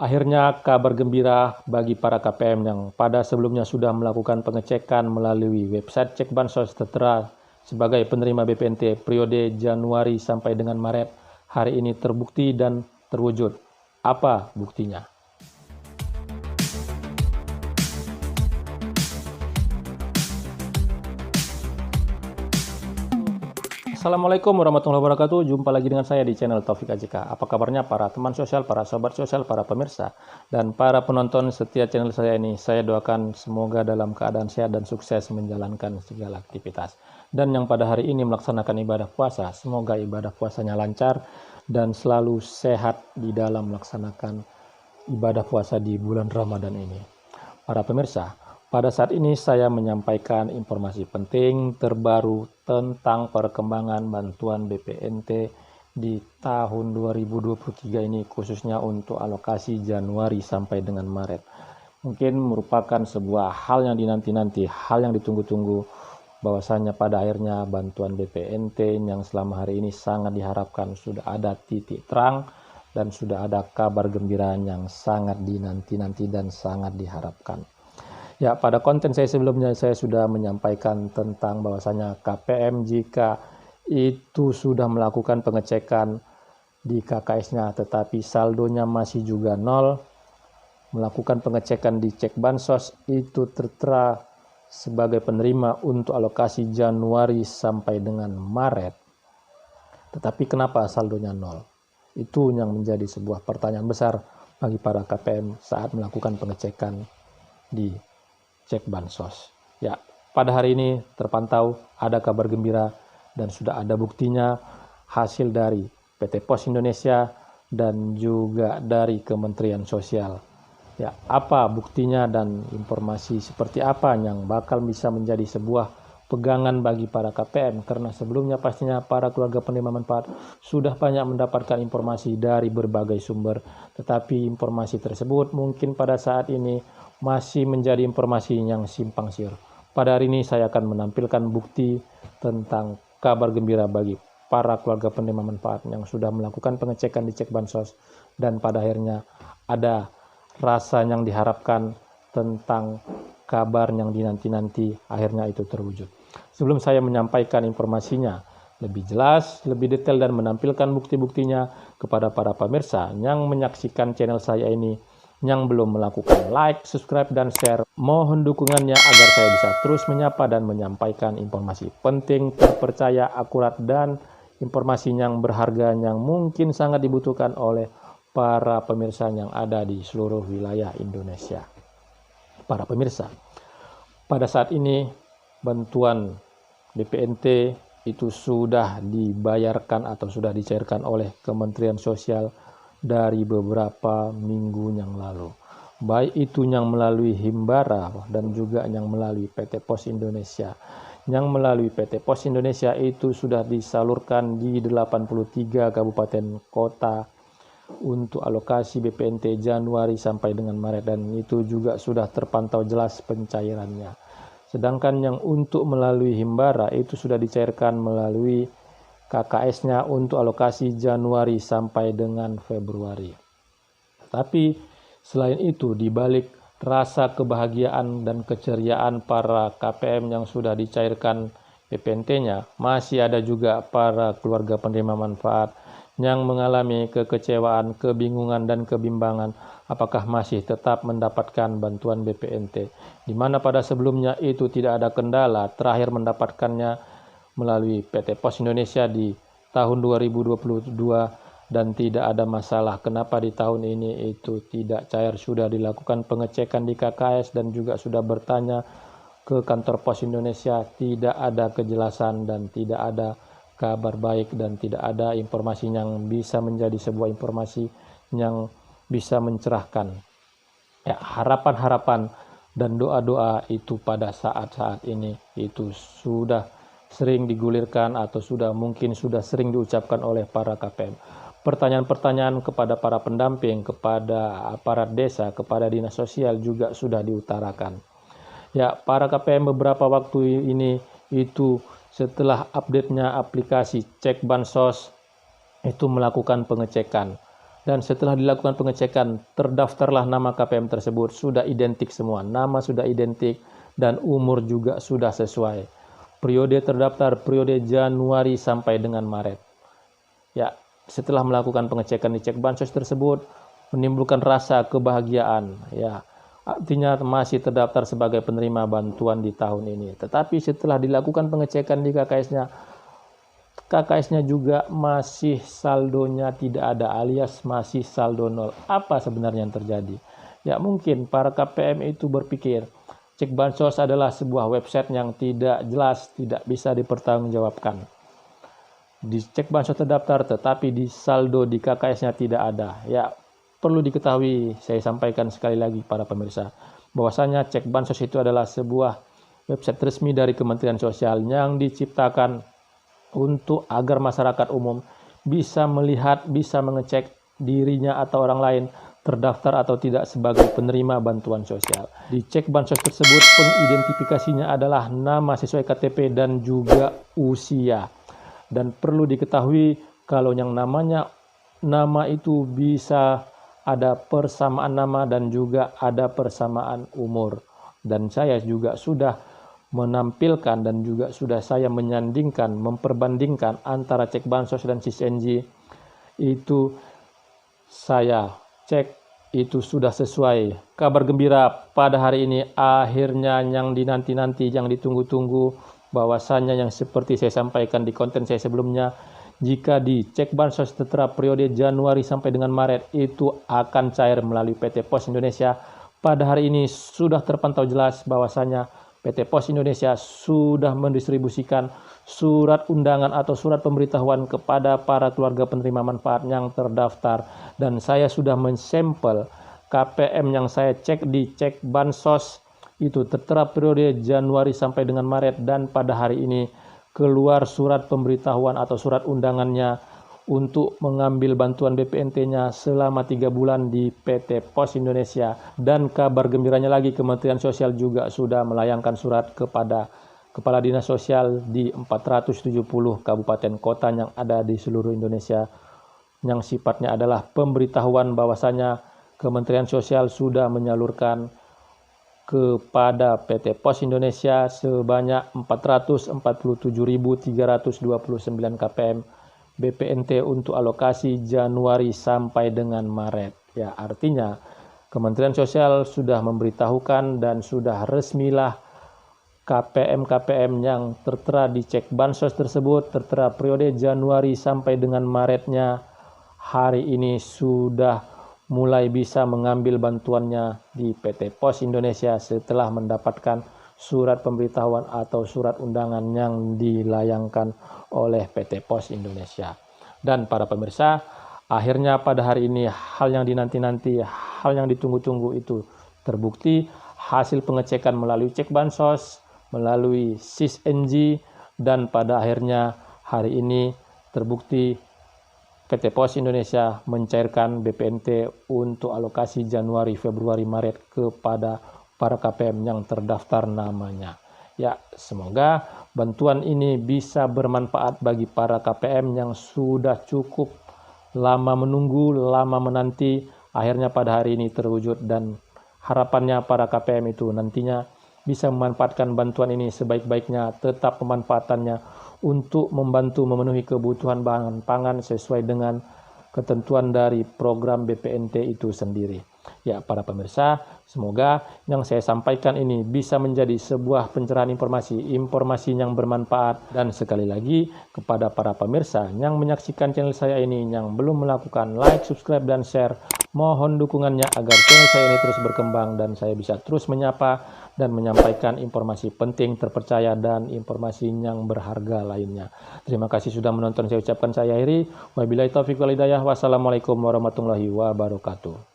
Akhirnya kabar gembira bagi para KPM yang pada sebelumnya sudah melakukan pengecekan melalui website Cek Bansos Tertera sebagai penerima BPNT periode Januari sampai dengan Maret hari ini terbukti dan terwujud. Apa buktinya? Assalamualaikum warahmatullahi wabarakatuh. Jumpa lagi dengan saya di channel Taufik AJK. Apa kabarnya para teman sosial, para sobat sosial, para pemirsa, dan para penonton setia channel saya ini? Saya doakan semoga dalam keadaan sehat dan sukses menjalankan segala aktivitas. Dan yang pada hari ini melaksanakan ibadah puasa, semoga ibadah puasanya lancar dan selalu sehat di dalam melaksanakan ibadah puasa di bulan Ramadan ini. Para pemirsa, pada saat ini saya menyampaikan informasi penting terbaru tentang perkembangan bantuan BPNT di tahun 2023 ini, khususnya untuk alokasi Januari sampai dengan Maret. Mungkin merupakan sebuah hal yang dinanti-nanti, hal yang ditunggu-tunggu, bahwasanya pada akhirnya bantuan BPNT yang selama hari ini sangat diharapkan sudah ada titik terang dan sudah ada kabar gembira yang sangat dinanti-nanti dan sangat diharapkan. Ya, pada konten saya sebelumnya saya sudah menyampaikan tentang bahwasanya KPM jika itu sudah melakukan pengecekan di KKS-nya tetapi saldonya masih juga nol, melakukan pengecekan di Cek Bansos itu tertera sebagai penerima untuk alokasi Januari sampai dengan Maret. Tetapi kenapa saldonya nol? Itu yang menjadi sebuah pertanyaan besar bagi para KPM saat melakukan pengecekan di Cek Bansos. Ya, pada hari ini terpantau ada kabar gembira dan sudah ada buktinya hasil dari PT Pos Indonesia dan juga dari Kementerian Sosial. Ya, apa buktinya dan informasi seperti apa yang bakal bisa menjadi sebuah pegangan bagi para KPM, karena sebelumnya pastinya para keluarga penerima manfaat sudah banyak mendapatkan informasi dari berbagai sumber, tetapi informasi tersebut mungkin pada saat ini masih menjadi informasi yang simpang siur. Pada hari ini saya akan menampilkan bukti tentang kabar gembira bagi para keluarga penerima manfaat yang sudah melakukan pengecekan di Cek Bansos dan pada akhirnya ada rasa yang diharapkan tentang kabar yang dinanti-nanti akhirnya itu terwujud. Sebelum saya menyampaikan informasinya lebih jelas, lebih detail dan menampilkan bukti-buktinya kepada para pemirsa yang menyaksikan channel saya ini, yang belum melakukan like, subscribe, dan share, mohon dukungannya agar saya bisa terus menyapa dan menyampaikan informasi penting, terpercaya, akurat, dan informasi yang berharga yang mungkin sangat dibutuhkan oleh para pemirsa yang ada di seluruh wilayah Indonesia. Para pemirsa, pada saat ini bantuan BPNT itu sudah dibayarkan atau sudah dicairkan oleh Kementerian Sosial dari beberapa minggu yang lalu, baik itu yang melalui Himbara dan juga yang melalui PT Pos Indonesia. Yang melalui PT Pos Indonesia itu sudah disalurkan di 83 kabupaten kota untuk alokasi BPNT Januari sampai dengan Maret, dan itu juga sudah terpantau jelas pencairannya. Sedangkan yang untuk melalui Himbara itu sudah dicairkan melalui KKS-nya untuk alokasi Januari sampai dengan Februari. Tapi selain itu, di balik rasa kebahagiaan dan keceriaan para KPM yang sudah dicairkan BPNT-nya, masih ada juga para keluarga penerima manfaat yang mengalami kekecewaan, kebingungan, dan kebimbangan apakah masih tetap mendapatkan bantuan BPNT, di mana pada sebelumnya itu tidak ada kendala, terakhir mendapatkannya melalui PT Pos Indonesia di tahun 2022 dan tidak ada masalah. Kenapa di tahun ini itu tidak cair? Sudah dilakukan pengecekan di KKS dan juga sudah bertanya ke kantor Pos Indonesia, tidak ada kejelasan dan tidak ada kabar baik dan tidak ada informasi yang bisa menjadi sebuah informasi yang bisa mencerahkan. Ya, harapan-harapan dan doa-doa itu pada saat-saat ini itu sudah sering digulirkan atau mungkin sudah sering diucapkan oleh para KPM. Pertanyaan-pertanyaan kepada para pendamping, kepada aparat desa, kepada dinas sosial juga sudah diutarakan. Ya, para KPM beberapa waktu ini itu setelah update-nya aplikasi Cek Bansos itu melakukan pengecekan Dan setelah dilakukan pengecekan, terdaftarlah nama KPM tersebut, sudah identik semua, nama sudah identik dan umur juga sudah sesuai. Periode terdaftar periode Januari sampai dengan Maret. Ya, setelah melakukan pengecekan di cek bansos tersebut, menimbulkan rasa kebahagiaan. Ya, artinya masih terdaftar sebagai penerima bantuan di tahun ini. Tetapi setelah dilakukan pengecekan di KKS-nya juga masih saldonya tidak ada, alias masih saldo nol. Apa sebenarnya yang terjadi? Ya mungkin para KPM itu berpikir cek bansos adalah sebuah website yang tidak jelas, tidak bisa dipertanggungjawabkan. Di cek bansos terdaftar tetapi di saldo di KKS-nya tidak ada. Ya perlu diketahui, saya sampaikan sekali lagi para pemirsa, bahwasanya cek bansos itu adalah sebuah website resmi dari Kementerian Sosial yang diciptakan untuk agar masyarakat umum bisa melihat, bisa mengecek dirinya atau orang lain terdaftar atau tidak sebagai penerima bantuan sosial. Di cek bansos tersebut pengidentifikasinya adalah nama sesuai KTP dan juga usia. Dan perlu diketahui kalau yang nama itu bisa ada persamaan nama dan juga ada persamaan umur. Dan saya juga sudah menampilkan dan juga sudah saya menyandingkan, memperbandingkan antara cek bansos dan SISNG. Itu saya cek itu sudah sesuai. Kabar gembira pada hari ini, akhirnya yang dinanti-nanti, yang ditunggu-tunggu, bahwasannya yang seperti saya sampaikan di konten saya sebelumnya, jika di cek bansos tertera periode Januari sampai dengan Maret itu akan cair melalui PT Pos Indonesia. Pada hari ini sudah terpantau jelas bahwasanya PT Pos Indonesia sudah mendistribusikan surat undangan atau surat pemberitahuan kepada para keluarga penerima manfaat yang terdaftar. Dan saya sudah mensampel KPM yang saya cek di cek bansos itu tertera periode Januari sampai dengan Maret, dan pada hari ini keluar surat pemberitahuan atau surat undangannya untuk mengambil bantuan BPNT-nya selama 3 bulan di PT Pos Indonesia. Dan kabar gembiranya lagi, Kementerian Sosial juga sudah melayangkan surat kepada Kepala Dinas Sosial di 470 kabupaten kota yang ada di seluruh Indonesia, yang sifatnya adalah pemberitahuan bahwasanya Kementerian Sosial sudah menyalurkan kepada PT Pos Indonesia sebanyak 447.329 KPM BPNT untuk alokasi Januari sampai dengan Maret. Ya, artinya Kementerian Sosial sudah memberitahukan dan sudah resmilah KPM-KPM yang tertera di cek bansos tersebut, tertera periode Januari sampai dengan Maretnya, hari ini sudah mulai bisa mengambil bantuannya di PT Pos Indonesia setelah mendapatkan surat pemberitahuan atau surat undangan yang dilayangkan oleh PT Pos Indonesia. Dan para pemirsa, akhirnya pada hari ini hal yang dinanti-nanti, hal yang ditunggu-tunggu itu terbukti. Hasil pengecekan melalui cek bansos, melalui SISNG, dan pada akhirnya hari ini terbukti PT Pos Indonesia mencairkan BPNT untuk alokasi Januari, Februari, Maret kepada para KPM yang terdaftar namanya. Ya, semoga bantuan ini bisa bermanfaat bagi para KPM yang sudah cukup lama menunggu, lama menanti. Akhirnya pada hari ini terwujud, dan harapannya para KPM itu nantinya bisa memanfaatkan bantuan ini sebaik-baiknya, tetap pemanfaatannya untuk membantu memenuhi kebutuhan bahan pangan sesuai dengan ketentuan dari program BPNT itu sendiri. Ya, para pemirsa, semoga yang saya sampaikan ini bisa menjadi sebuah pencerahan informasi yang bermanfaat. Dan sekali lagi, kepada para pemirsa yang menyaksikan channel saya ini yang belum melakukan like, subscribe, dan share, mohon dukungannya agar channel saya ini terus berkembang dan saya bisa terus menyapa dan menyampaikan informasi penting, terpercaya, dan informasi yang berharga lainnya. Terima kasih sudah menonton. Saya ucapkan saya akhiri. Wabillahi taufiq wal hidayah. Wassalamualaikum warahmatullahi wabarakatuh.